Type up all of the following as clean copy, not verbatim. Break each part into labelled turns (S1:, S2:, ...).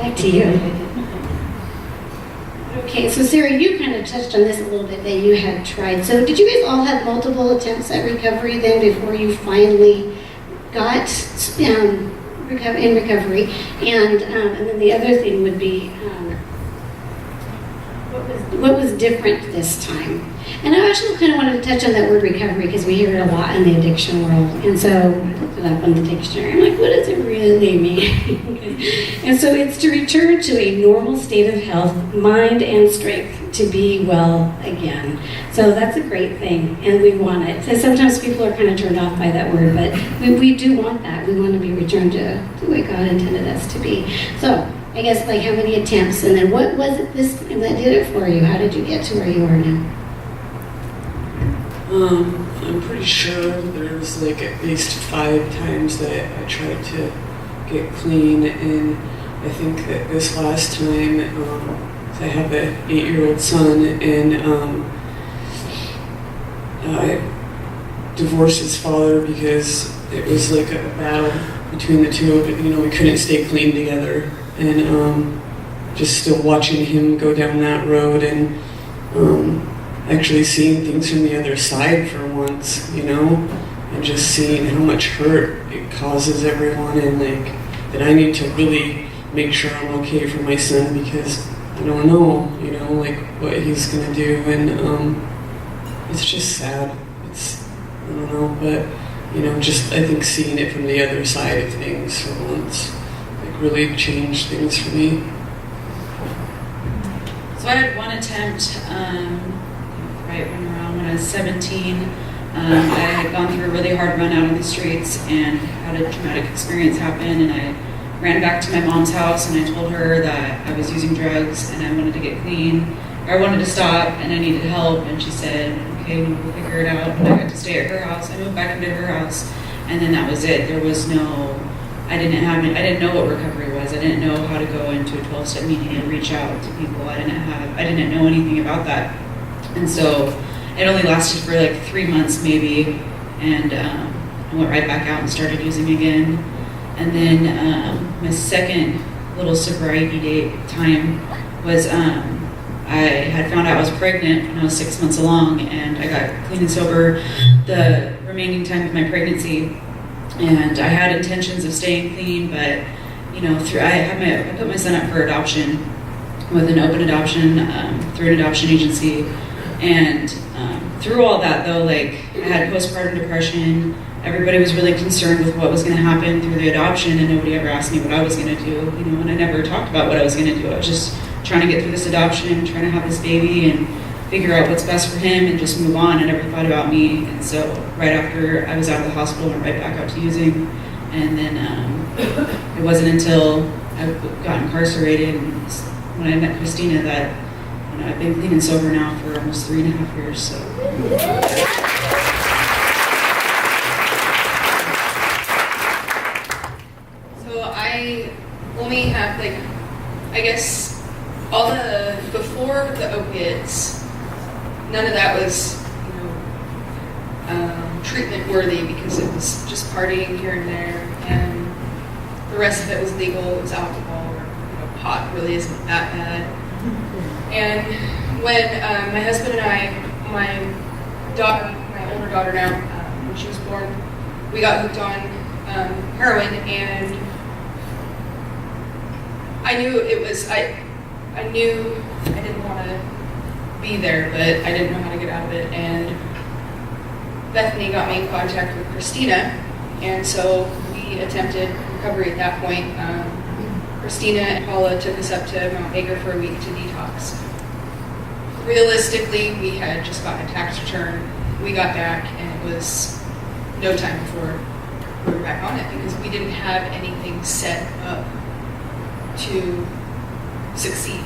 S1: Back to you. Okay, so Sarah, you kind of touched on this a little bit, that you had tried. So did you guys all have multiple attempts at recovery then before you finally got in recovery? And then the other thing would be, what was different this time? And I actually kind of wanted to touch on that word recovery because we hear it a lot in the addiction world. And so I looked it up on the dictionary. I'm like, what does it really mean? And so it's to return to a normal state of health, mind, and strength to be well again. So that's a great thing, and we want it. So sometimes people are kind of turned off by that word, but we do want that. We want to be returned to the way God intended us to be. So I guess, like, how many attempts, and then what was it this time that did it for you? How did you get to where you are now?
S2: I'm pretty sure there was like at least 5 times that I tried to get clean, and I think that this last time, I have an 8-year-old son, and I divorced his father because it was like a battle between the two of it. You know, we couldn't stay clean together, and just still watching him go down that road, and actually seeing things from the other side for once, you know, and just seeing how much hurt it causes everyone, and like that I need to really make sure I'm okay for my son because I don't know, you know, like what he's gonna do, and it's just sad. It's, I don't know, but you know, just I think seeing it from the other side of things for once, like really changed things for me.
S3: So I had one attempt, right when I was 17. I had gone through a really hard run out on the streets and had a traumatic experience happen, and I ran back to my mom's house and I told her that I was using drugs and I wanted to get clean, or I wanted to stop and I needed help, and she said, okay, we'll figure it out. And I got to stay at her house. I moved back into her house, and then that was it. There was no, I didn't know what recovery was. I didn't know how to go into a 12-step meeting and reach out to people. I didn't know anything about that. And so it only lasted for like 3 months maybe, and I went right back out and started using again. And then my second little sobriety date time was I had found out I was pregnant when I was 6 months along, and I got clean and sober the remaining time of my pregnancy. And I had intentions of staying clean, but you know, I put my son up for adoption with an open adoption through an adoption agency. And through all that, though, like I had postpartum depression. Everybody was really concerned with what was going to happen through the adoption, and nobody ever asked me what I was going to do. You know, and I never talked about what I was going to do. I was just trying to get through this adoption, trying to have this baby, and figure out what's best for him, and just move on. I never thought about me. And so, right after I was out of the hospital, I went right back out to using. And then it wasn't until I got incarcerated and when I met Christina that, you know, I've been clean and sober now for almost 3.5 years. So.
S4: So I only have, like, I guess all the before the opiates, none of that was, you know, treatment worthy, because it was just partying here and there, and the rest of it was legal. It was alcohol, or you know, pot really isn't that bad. And when my husband and I, my older daughter now, when she was born, we got hooked on heroin, and I knew it was, I knew I didn't want to be there, but I didn't know how to get out of it. And Bethany got me in contact with Christina, and so we attempted recovery at that point. Christina and Paula took us up to Mount Baker for a week to detox. Realistically, we had just gotten a tax return. We got back, and it was no time before we were back on it, because we didn't have anything set up to succeed.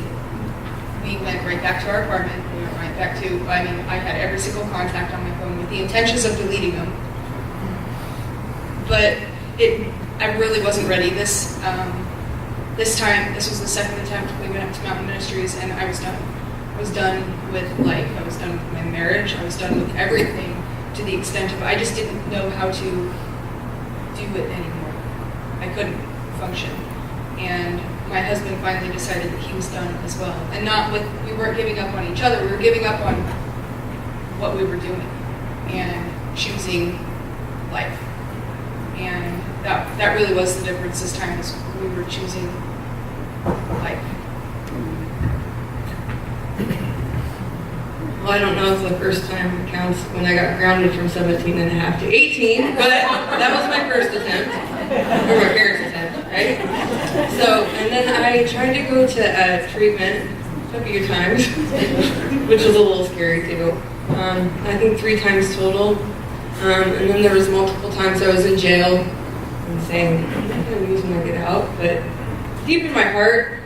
S4: We went right back to our apartment. We went right back to, I mean, I had every single contact on my phone with the intentions of deleting them. But I really wasn't ready. This time, this was the second attempt. We went up to Mountain Ministries, and I was done. I was done with life. I was done with my marriage. I was done with everything, to the extent of I just didn't know how to do it anymore. I couldn't function. And my husband finally decided that he was done as well. And we weren't giving up on each other, we were giving up on what we were doing and choosing life. And that really was the difference this time, is we were choosing life.
S5: Well, I don't know if the first time counts when I got grounded from 17 and a half to 18, but that was my first attempt, or my parents' attempt, right? So, and then I tried to go to treatment a few times, which was a little scary too. I think 3 times total. And then there was multiple times I was in jail and saying, I'm not going to use when I get out, but deep in my heart,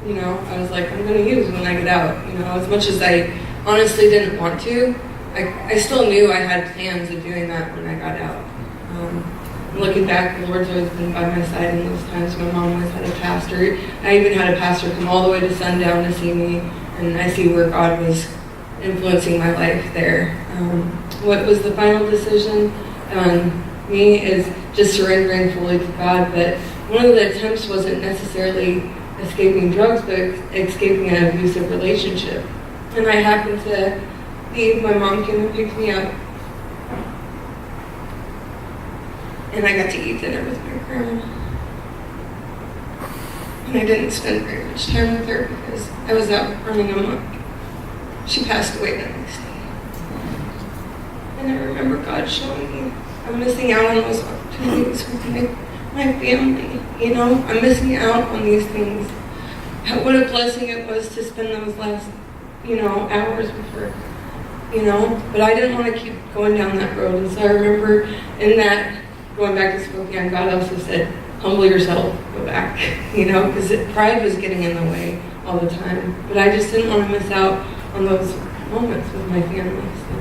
S5: you know, I was like, I'm going to use when I get out. You know, as much as I honestly didn't want to, I still knew I had plans of doing that when I got out. Looking back, the Lord's always been by my side in those times. My mom always had a pastor. I even had a pastor come all the way to sundown to see me, and I see where God was influencing my life there. What was the final decision on me is just surrendering fully to God, but one of the attempts wasn't necessarily escaping drugs, but escaping an abusive relationship. And I happened to leave. My mom came and picked me up, and I got to eat dinner with my grandma. And I didn't spend very much time with her because I was out running amok. She passed away the next day. And I remember God showing me I'm missing out on those opportunities with my family. You know, I'm missing out on these things. What a blessing it was to spend those last, hours with her. But I didn't want to keep going down that road. And so I remember in that, going back to Spokane, God also said, humble yourself, go back, because pride was getting in the way all the time. But I just didn't want to miss out on those moments with my family. So